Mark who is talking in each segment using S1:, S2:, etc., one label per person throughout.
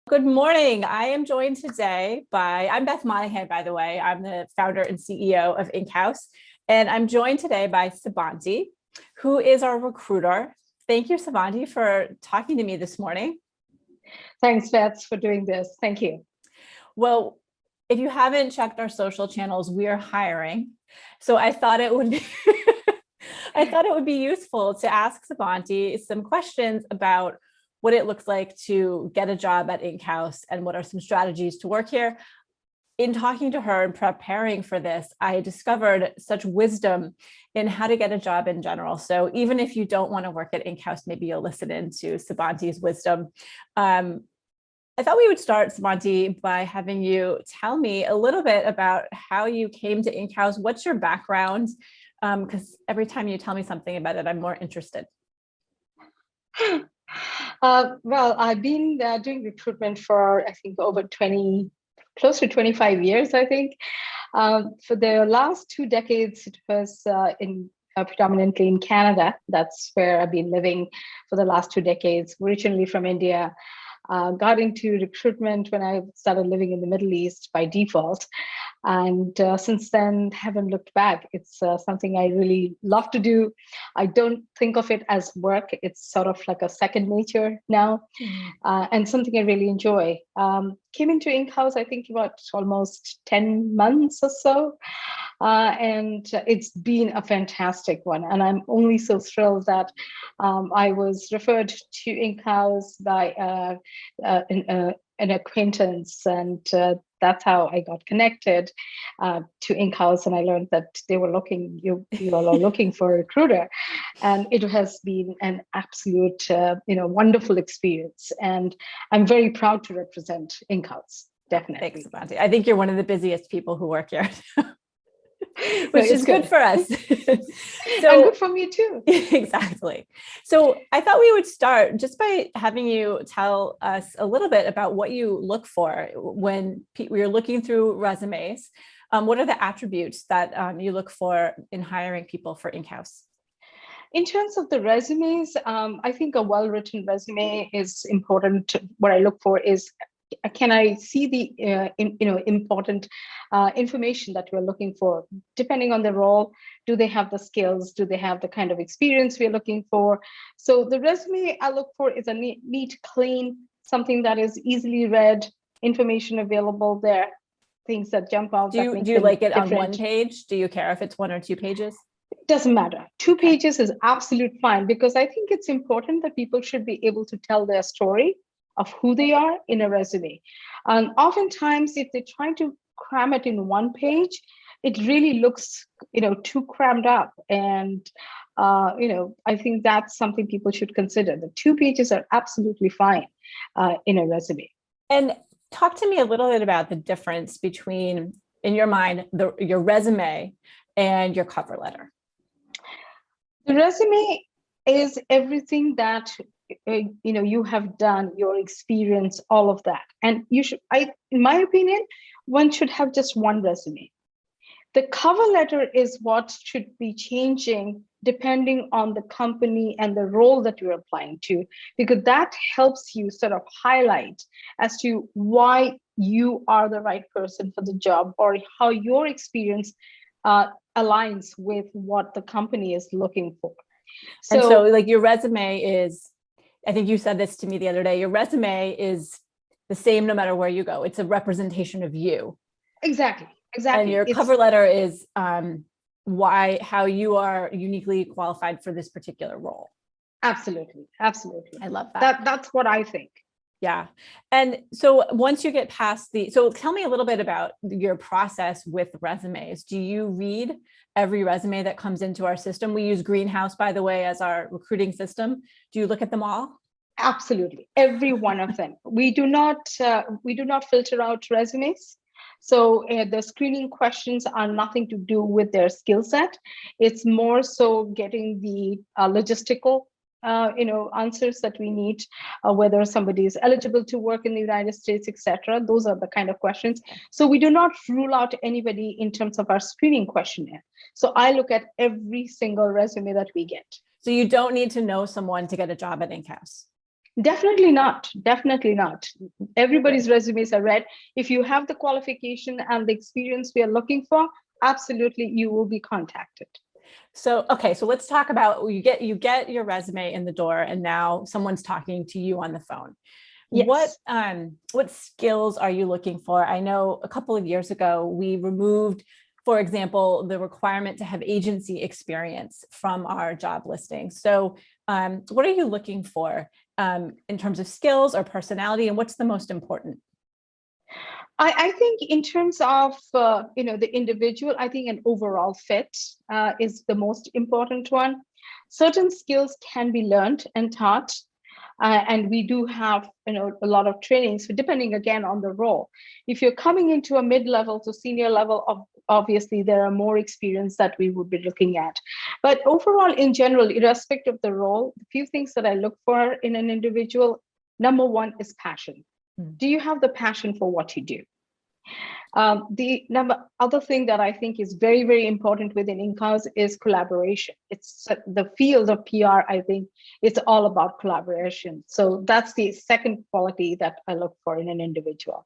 S1: Good morning. I am joined today I'm Beth Monahan, by the way. I'm the founder and CEO of Inkhouse. And I'm joined today by Sabanti, who is our recruiter. Thank you, Sabanti, for talking to me this morning.
S2: Thanks, Beth, for doing this. Thank you.
S1: Well, if you haven't checked our social channels, we are hiring. So I thought it would be I thought it would be useful to ask Sabanti some questions about what it looks like to get a job at Inkhouse and what are some strategies to work here. In talking to her and preparing for this, I discovered such wisdom in how to get a job in general. So even if you don't want to work at Inkhouse, maybe you'll listen into Sabanti's wisdom. I thought we would start, Sabanti, by having you tell me a little bit about how you came to Inkhouse. What's your background? Because every time you tell me something about it, I'm more interested.
S2: Well, I've been doing recruitment for, I think, close to 25 years, I think. For the last 2 decades, it was predominantly in Canada. That's where I've been living for the last 2 decades, originally from India. Got into recruitment when I started living in the Middle East by default. And since then, haven't looked back. It's something I really love to do. I don't think of it as work. It's sort of like a second nature now, and something I really enjoy. Came into Inkhouse, I think, about almost 10 months or so. And it's been a fantastic one. And I'm only so thrilled that I was referred to Inkhouse by an acquaintance, and that's how I got connected to Inkhouse, and I learned that they were you all are looking for a recruiter, and it has been an absolute, wonderful experience, and I'm very proud to represent Inkhouse. Definitely.
S1: Thanks, Sabanti. I think you're one of the busiest people who work here. Which is good for us.
S2: And good for me too.
S1: Exactly. So I thought we would start just by having you tell us a little bit about what you look for when you're looking through resumes. What are the attributes that you look for in hiring people for Inkhouse?
S2: In terms of the resumes, I think a well-written resume is important. What I look for is, can I see the important information that we're looking for? Depending on the role, do they have the skills? Do they have the kind of experience we're looking for? So the resume I look for is a neat, clean, something that is easily read, information available there, things that jump out.
S1: Do you like it different. On one page? Do you care if it's 1 or 2 pages?
S2: It doesn't matter. 2 pages is absolute fine, because I think it's important that people should be able to tell their story of who they are in a resume. And oftentimes, if they're trying to cram it in 1 page, it really looks, too crammed up. And, I think that's something people should consider. The 2 pages are absolutely fine in a resume.
S1: And talk to me a little bit about the difference between, in your mind, your resume and your cover letter.
S2: The resume is everything that you have done, your experience, all of that. And in my opinion, one should have just 1 resume. The cover letter is what should be changing depending on the company and the role that you're applying to, because that helps you sort of highlight as to why you are the right person for the job, or how your experience aligns with what the company is looking for.
S1: So like your resume is, I think you said this to me the other day, your resume is the same no matter where you go. It's a representation of you.
S2: Exactly.
S1: And your cover letter is how you are uniquely qualified for this particular role.
S2: Absolutely.
S1: I love that.
S2: That's what I think.
S1: Yeah. And so once you get past so tell me a little bit about your process with resumes. Do you read every resume that comes into our system? We use Greenhouse, by the way, as our recruiting system. Do you look at them all?
S2: Absolutely. Every one of them. We do not filter out resumes. So the screening questions are nothing to do with their skill set. It's more so getting the logistical answers that we need, whether somebody is eligible to work in the United States, etc. Those are the kind of questions. So we do not rule out anybody in terms of our screening questionnaire. So I look at every single resume that we get.
S1: So you don't need to know someone to get a job at Inkhouse?
S2: Definitely not. Definitely not. Everybody's resumes are read. If you have the qualification and the experience we are looking for, absolutely you will be contacted.
S1: So, okay, so let's talk about you get your resume in the door and now someone's talking to you on the phone.
S2: Yes.
S1: What skills are you looking for? I know a couple of years ago we removed, for example, the requirement to have agency experience from our job listing. So, what are you looking for in terms of skills or personality, and what's the most important?
S2: I think in terms of the individual, I think an overall fit is the most important one. Certain skills can be learned and taught, and we do have a lot of trainings. So depending again on the role, if you're coming into a mid-level to senior level, obviously there are more experience that we would be looking at. But overall, in general, irrespective of the role, the few things that I look for in an individual, number one is passion.
S1: Hmm.
S2: Do you have the passion for what you do? The other thing that I think is very, very important within Inkhouse is collaboration. It's the field of PR, I think it's all about collaboration. So that's the second quality that I look for in an individual.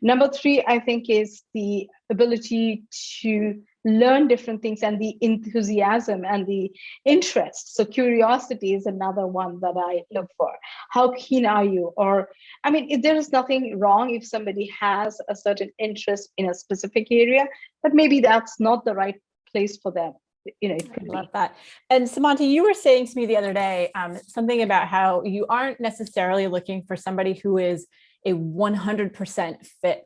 S2: Number three, I think, is the ability to learn different things and the enthusiasm and the interest. So curiosity is another one that I look for. How keen are you? Or, I mean, there is nothing wrong if somebody has a certain interest in a specific area, but maybe that's not the right place for them. It
S1: I
S2: could
S1: love
S2: be.
S1: that. And Samanti, you were saying to me the other day something about how you aren't necessarily looking for somebody who is a 100% fit.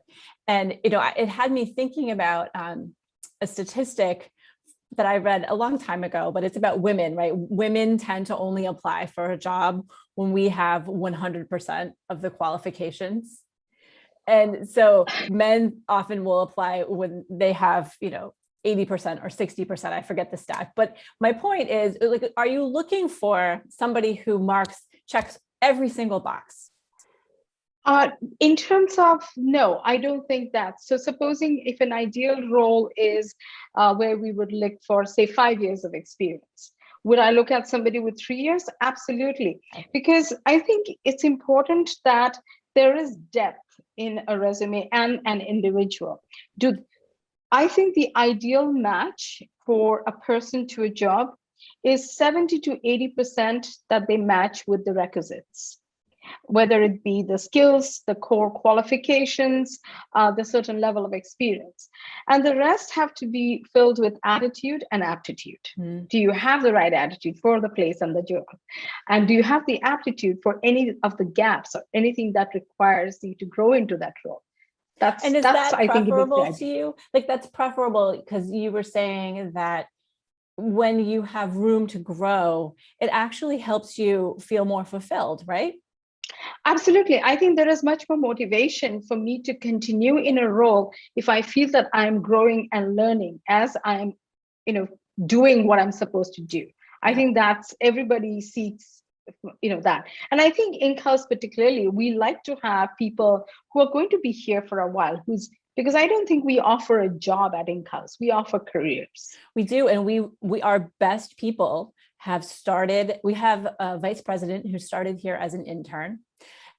S1: And, it had me thinking about a statistic that I read a long time ago, but it's about women, right? Women tend to only apply for a job when we have 100% of the qualifications. And so men often will apply when they have, 80% or 60%, I forget the stat. But my point is, like, are you looking for somebody who checks every single box?
S2: Uh, in terms of, no, I don't think that. So supposing if an ideal role is where we would look for, say, 5 years of experience, would I look at somebody with 3 years? Absolutely. Because I think it's important that there is depth in a resume and an individual. Do I think the ideal match for a person to a job is 70 to 80% that they match with the requisites, whether it be the skills, the core qualifications, the certain level of experience. And the rest have to be filled with attitude and aptitude.
S1: Mm.
S2: Do you have the right attitude for the place and the job? And do you have the aptitude for any of the gaps or anything that requires you to grow into that role?
S1: And is
S2: That's
S1: that
S2: I think it is the
S1: preferable to
S2: idea.
S1: you? Like, that's preferable because you were saying that when you have room to grow, it actually helps you feel more fulfilled, right?
S2: Absolutely. I think there is much more motivation for me to continue in a role if I feel that I'm growing and learning as I'm, you know, doing what I'm supposed to do. I
S1: Yeah.
S2: think that's everybody seeks, that. And I think in-house particularly, we like to have people who are going to be here for a while, because I don't think we offer a job at in-house. We offer careers.
S1: We do, and we our best people have started. We have a vice president who started here as an intern,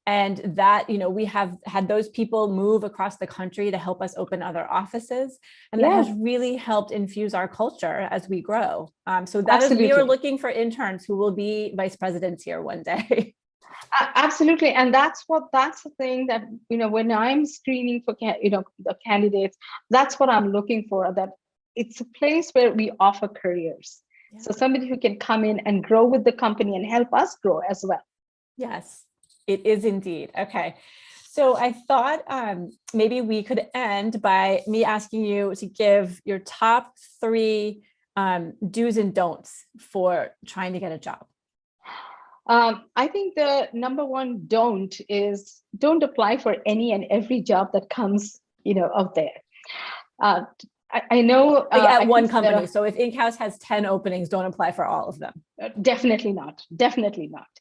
S1: and that we have had those people move across the country to help us open other offices, and that
S2: Yeah,
S1: has really helped infuse our culture as we grow. So that is, we are
S2: absolutely.
S1: looking for interns who will be vice presidents here one day.
S2: Absolutely, and that's the thing that when I'm screening for the candidates, that's what I'm looking for. That it's a place where we offer careers,
S1: Yeah.
S2: so somebody who can come in and grow with the company and help us grow as well.
S1: Yes, it is indeed. Okay. So I thought maybe we could end by me asking you to give your top three do's and don'ts for trying to get a job.
S2: I think the number one don't is don't apply for any and every job that comes out there. Uh, I know
S1: Like at
S2: at
S1: one
S2: least there
S1: company.
S2: are.
S1: So if Inkhouse has 10 openings, don't apply for all of them.
S2: Definitely not. Definitely not.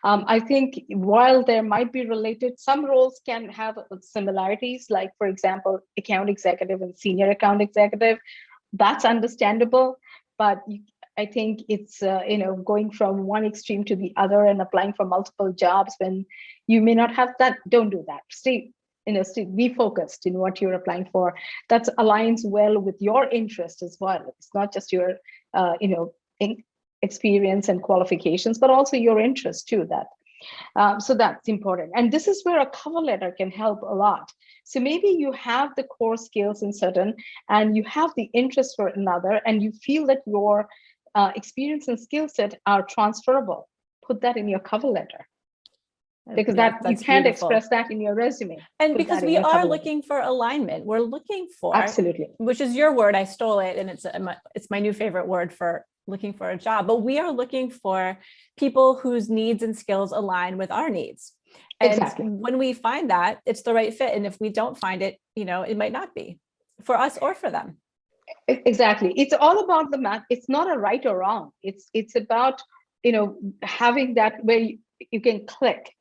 S2: I think while there might be related, some roles can have similarities, like, for example, account executive and senior account executive. That's understandable. But I think it's, going from one extreme to the other and applying for multiple jobs when you may not have that. Don't do that. Be focused in what you're applying for. That aligns well with your interest as well. It's not just your, experience and qualifications, but also your interest too. So that's important. And this is where a cover letter can help a lot. So maybe you have the core skills in certain, and you have the interest for another, and you feel that your experience and skill set are transferable. Put that in your cover letter, because you can't beautiful. Express that in your resume.
S1: And because we are looking for alignment, we're looking for,
S2: absolutely,
S1: which is your word, I stole it, and it's my new favorite word for looking for a job, but we are looking for people whose needs and skills align with our needs. And exactly. When we find that, it's the right fit. And if we don't find it, it might not be for us or for them.
S2: Exactly. It's all about the math. It's not a right or wrong. It's about, having that where you can click.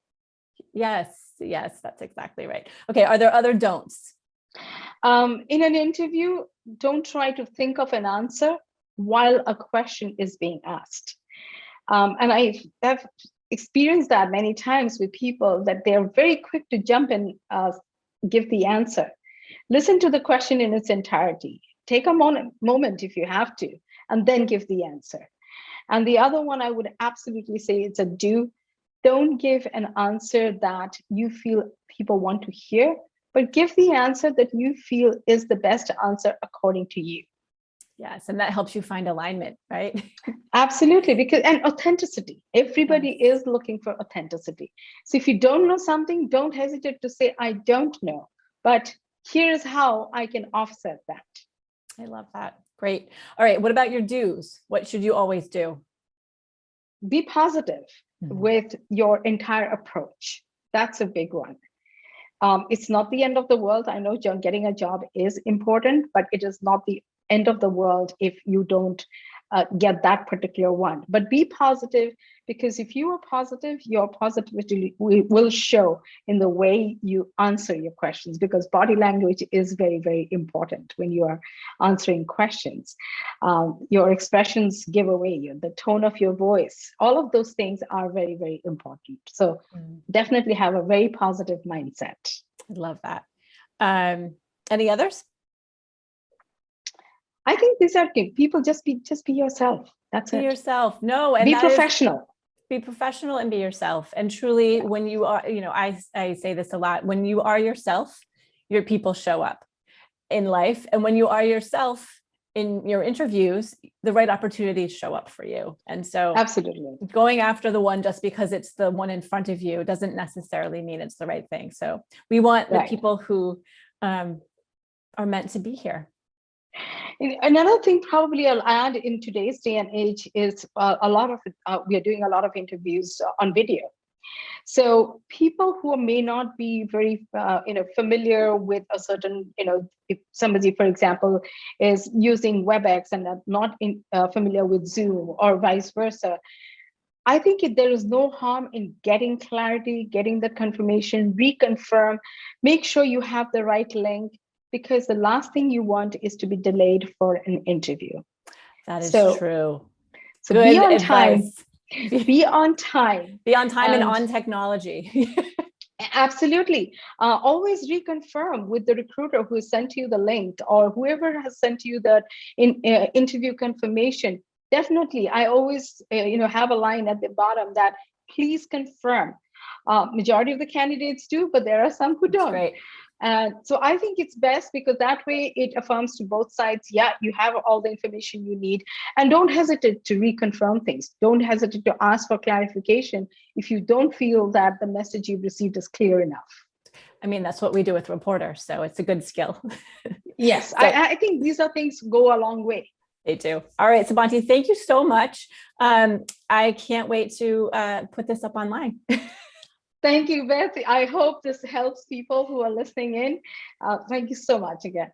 S1: Yes, that's exactly right. Okay, are there other don'ts?
S2: In an interview, don't try to think of an answer while a question is being asked. And I've experienced that many times with people, that they're very quick to jump and give the answer. Listen to the question in its entirety. Take a moment if you have to, and then give the answer. And the other one I would absolutely say, it's a do. Don't give an answer that you feel people want to hear, but give the answer that you feel is the best answer according to you.
S1: Yes, and that helps you find alignment, right?
S2: Absolutely, and authenticity. Everybody is looking for authenticity. So if you don't know something, don't hesitate to say, I don't know, but here's how I can offset that.
S1: I love that. Great. All right, what about your do's? What should you always do?
S2: Be positive with your entire approach. That's a big one. It's not the end of the world. I know getting a job is important, but it is not the end of the world if you don't get that particular one. But be positive, because if you are positive, your positivity will show in the way you answer your questions, because body language is very, very important when you are answering questions. Your expressions give away, the tone of your voice, all of those things are very, very important. So definitely have a very positive mindset.
S1: I love that. Any others?
S2: I think these are good. People just be yourself. That's it.
S1: Be yourself. No, and
S2: be professional.
S1: Be professional and be yourself. And truly, when you are, I say this a lot, when you are yourself, your people show up in life. And when you are yourself in your interviews, the right opportunities show up for you. And so
S2: absolutely,
S1: going after the one just because it's the one in front of you doesn't necessarily mean it's the right thing. So we want the people who are meant to be here.
S2: Another thing probably I'll add in today's day and age is we are doing a lot of interviews on video. So people who may not be very familiar with a certain, if somebody, for example, is using WebEx and not familiar with Zoom or vice versa, I think there is no harm in getting clarity, getting the confirmation, reconfirm, make sure you have the right link, because the last thing you want is to be delayed for an interview.
S1: That is true.
S2: So be on time. Be on time.
S1: Be on time and on technology.
S2: Absolutely. Always reconfirm with the recruiter who sent you the link, or whoever has sent you the interview confirmation. Definitely, I always have a line at the bottom that please confirm. Majority of the candidates do, but there are some who don't.
S1: Great.
S2: And so I think it's best, because that way it affirms to both sides, yeah, you have all the information you need. And don't hesitate to reconfirm things. Don't hesitate to ask for clarification if you don't feel that the message you've received is clear enough.
S1: I mean, that's what we do with reporters, so it's a good skill.
S2: Yes, so, I think these are things go a long way.
S1: They do. All right, Subhanti, thank you so much. I can't wait to put this up online.
S2: Thank you, Beth. I hope this helps people who are listening in. Thank you so much again.